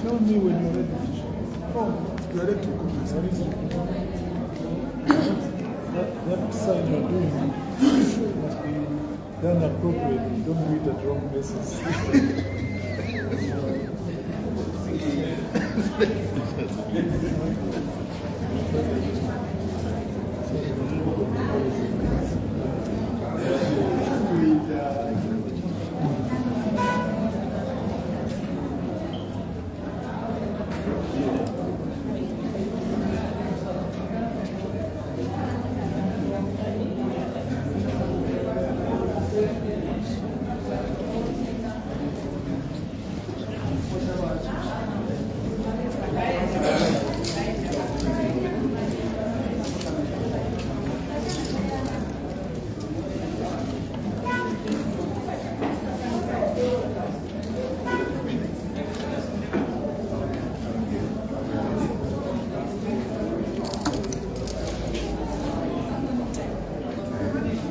Tell me when you're ready. Oh, you're ready to cook. That sign you're doing must be done appropriately. Don't do it at wrong places.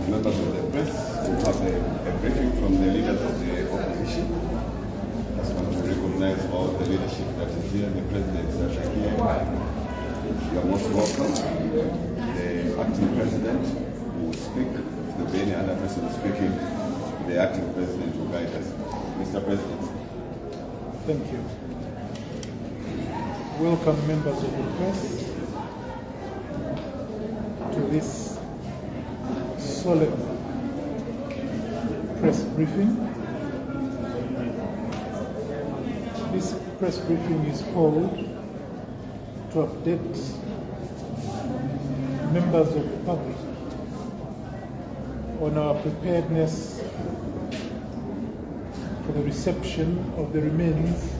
Members of the press will have a briefing from the leaders of the opposition. I just want to recognize all the leadership that is here, the president that is here. You are most welcome. The acting president will speak. If there be any other person speaking, the acting president will guide us. Mr. President. Thank you. Welcome, members of the press, to this solemn press briefing. This press briefing is called to update members of the public on our preparedness for the reception of the remains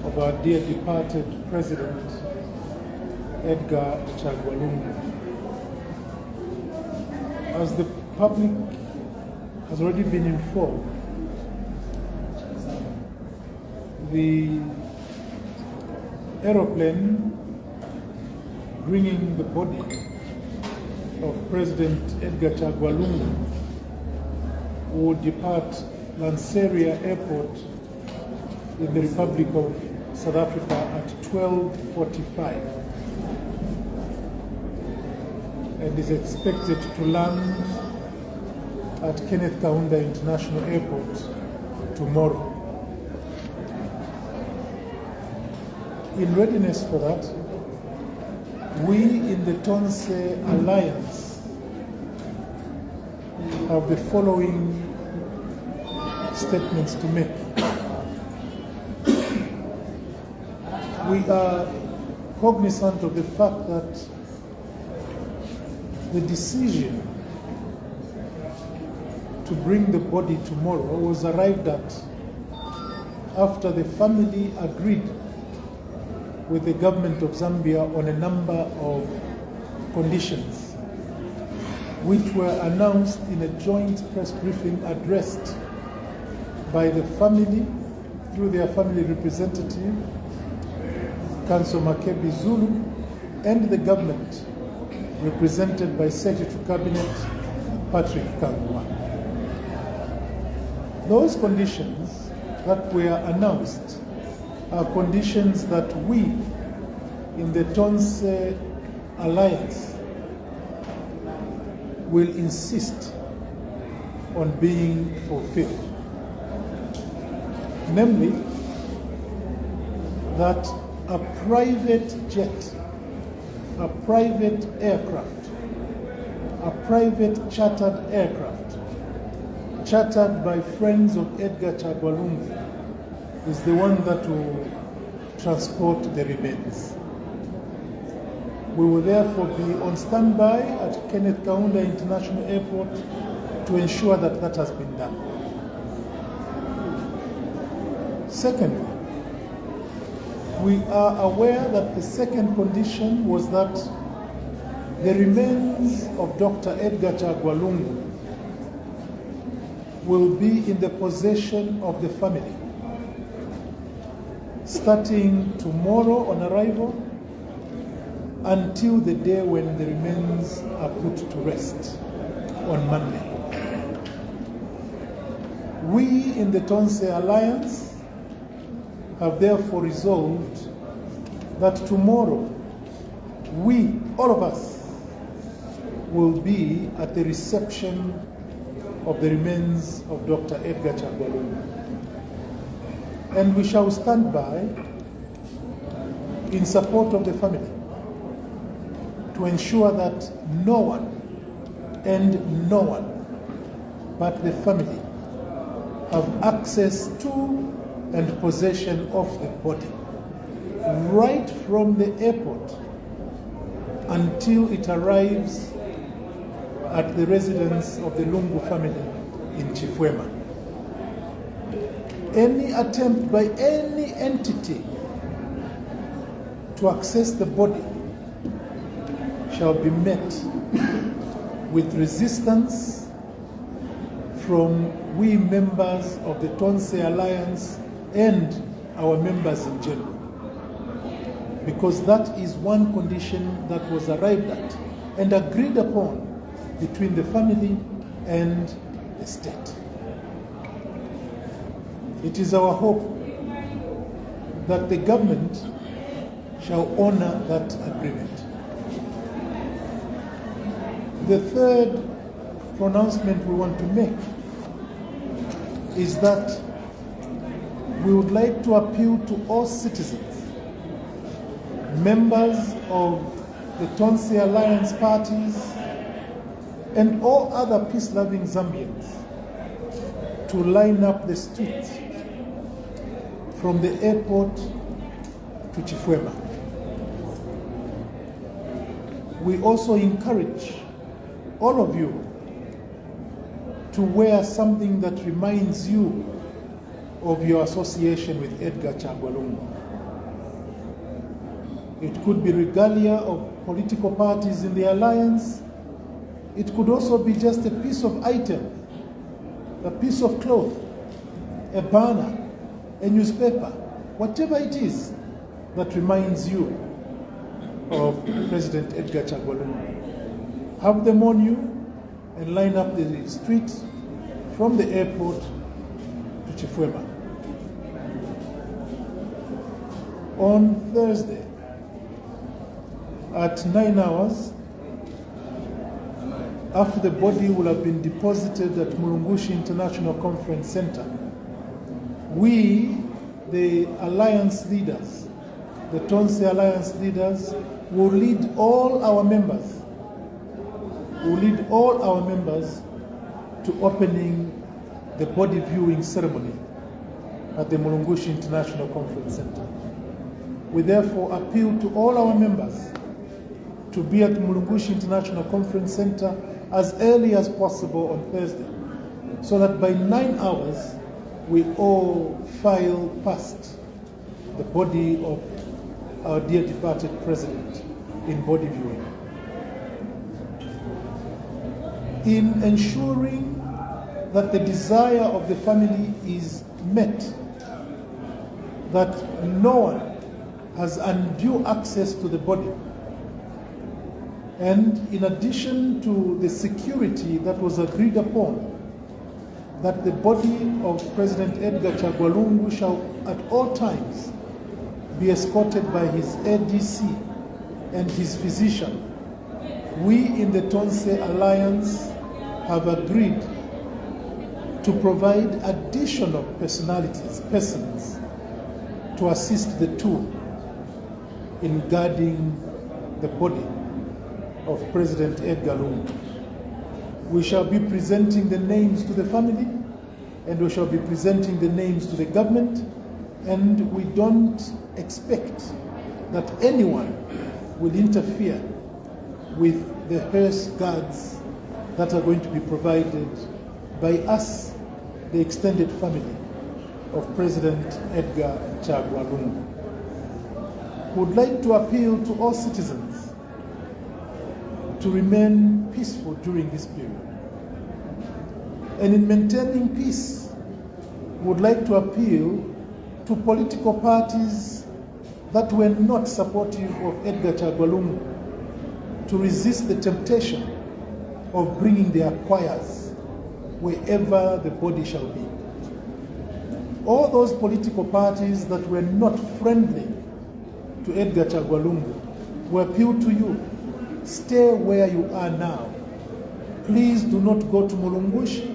of our dear departed President Edgar Lungu. As the public has already been informed, the aeroplane bringing the body of President Edgar Lungu would depart Lanseria Airport in the Republic of South Africa at 12:45 and is expected to land at Kenneth Kaunda International Airport tomorrow. In readiness for that, we in the Tonse Alliance have the following statements to make. We are cognizant of the fact that the decision to bring the body tomorrow was arrived at after the family agreed with the government of Zambia on a number of conditions, which were announced in a joint press briefing addressed by the family through their family representative, Council Makebi Zulu, and the government, represented by Secretary Cabinet Patrick Kangwa. Those conditions that were announced are conditions that we in the Tonse Alliance will insist on being fulfilled. Namely, that a private jet, a private aircraft, a private chartered aircraft, chartered by friends of Edgar Lungu, is the one that will transport the remains. We will therefore be on standby at Kenneth Kaunda International Airport to ensure that that has been done. Secondly, we are aware that the second condition was that the remains of Dr. Edgar Lungu will be in the possession of the family, starting tomorrow on arrival until the day when the remains are put to rest on Monday. We in the Tonse Alliance have therefore resolved that tomorrow we, all of us, will be at the reception of the remains of Dr. Edgar Lungu. And we shall stand by in support of the family to ensure that no one and no one but the family have access to and possession of the body right from the airport until it arrives at the residence of the Lungu family in Chifwema. Any attempt by any entity to access the body shall be met with resistance from we members of the Tonse Alliance and our members in general, because that is one condition that was arrived at and agreed upon between the family and the state. It is our hope that the government shall honor that agreement. The third pronouncement we want to make is that we would like to appeal to all citizens, members of the Tonse Alliance parties, and all other peace-loving Zambians to line up the streets from the airport to Chifwema. We also encourage all of you to wear something that reminds you of your association with Edgar Lungu. It could be regalia of political parties in the alliance. It could also be just a piece of item, a piece of cloth, a banner, a newspaper, whatever it is that reminds you of President Edgar Lungu. Have them on you and line up the street from the airport to Chifwema. On Thursday at 9 hours, after the body will have been deposited at Mulungushi International Conference Center, we, the Alliance leaders, the Tonse Alliance leaders, will lead all our members to opening the body viewing ceremony at the Mulungushi International Conference Center. We therefore appeal to all our members to be at the Mulungushi International Conference Center as early as possible on Thursday, so that by 9 hours we all file past the body of our dear departed president in body viewing. In ensuring that the desire of the family is met, that no one has undue access to the body. And in addition to the security that was agreed upon, that the body of President Edgar Lungu shall at all times be escorted by his ADC and his physician, we in the Tonse Alliance have agreed to provide additional persons to assist the two in guarding the body of President Edgar Lungu. We shall be presenting the names to the family, and we shall be presenting the names to the government, and we don't expect that anyone will interfere with the hearse guards that are going to be provided by us, the extended family of President Edgar Lungu. We would like to appeal to all citizens to remain peaceful during this period. And in maintaining peace, we would like to appeal to political parties that were not supportive of Edgar Lungu to resist the temptation of bringing their choirs wherever the body shall be. All those political parties that were not friendly to Edgar Lungu, we appeal to you, stay where you are now. Please do not go to Mulungushi.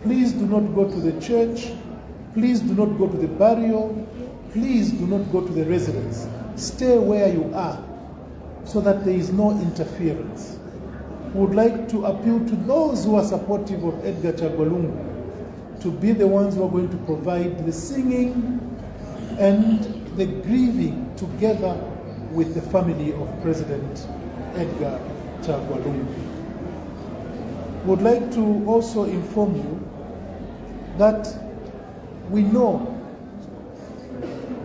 Please do not go to the church. Please do not go to the burial. Please do not go to the residence. Stay where you are so that there is no interference. We would like to appeal to those who are supportive of Edgar Lungu to be the ones who are going to provide the singing and the grieving together with the family of President Edgar Lungu. We would like to also inform you that we know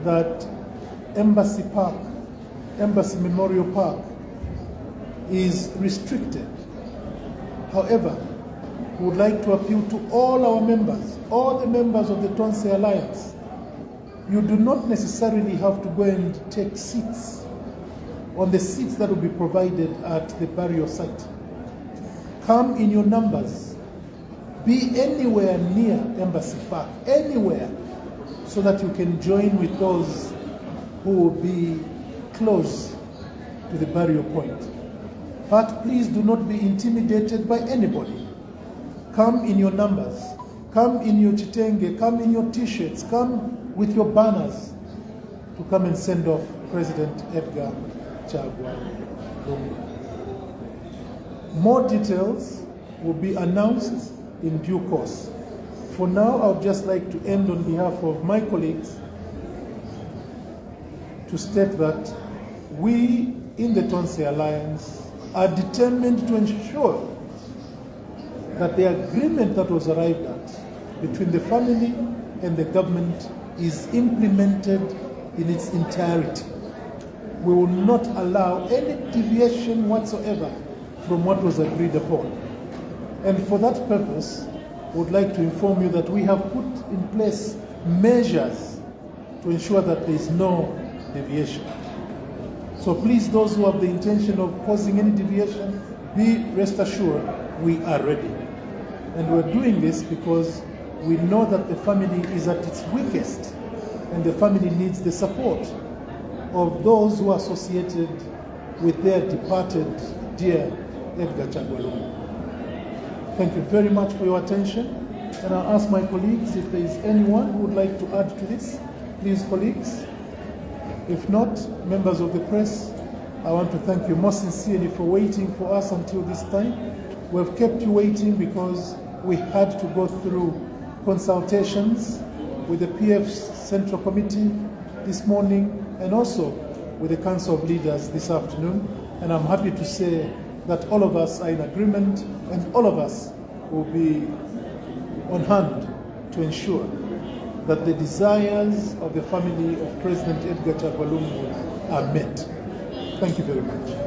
that Embassy Memorial Park is restricted. However, we would like to appeal to all our members, all the members of the Tonse Alliance. You do not necessarily have to go and take seats on the seats that will be provided at the burial site. Come in your numbers. Be anywhere near Embassy Park, anywhere, so that you can join with those who will be close to the burial point. But please do not be intimidated by anybody. Come in your numbers. Come in your chitenge, come in your t-shirts, come with your banners to come and send off President Edgar Lungu. More details will be announced in due course. For now, I would just like to end on behalf of my colleagues to state that we in the Tonse Alliance are determined to ensure that the agreement that was arrived at between the family and the government is implemented in its entirety. We will not allow any deviation whatsoever from what was agreed upon. And for that purpose, we would like to inform you that we have put in place measures to ensure that there is no deviation. So please, those who have the intention of causing any deviation, be rest assured we are ready. And we're doing this because we know that the family is at its weakest, and the family needs the support of those who are associated with their departed dear Edgar Lungu. Thank you very much for your attention, and I'll ask my colleagues if there is anyone who would like to add to this. Please, colleagues. If not, members of the press, I want to thank you most sincerely for waiting for us until this time. We have kept you waiting because we had to go through consultations with the PF Central Committee this morning and also with the Council of Leaders this afternoon. And I'm happy to say that all of us are in agreement and all of us will be on hand to ensure that the desires of the family of President Edgar Lungu are met. Thank you very much.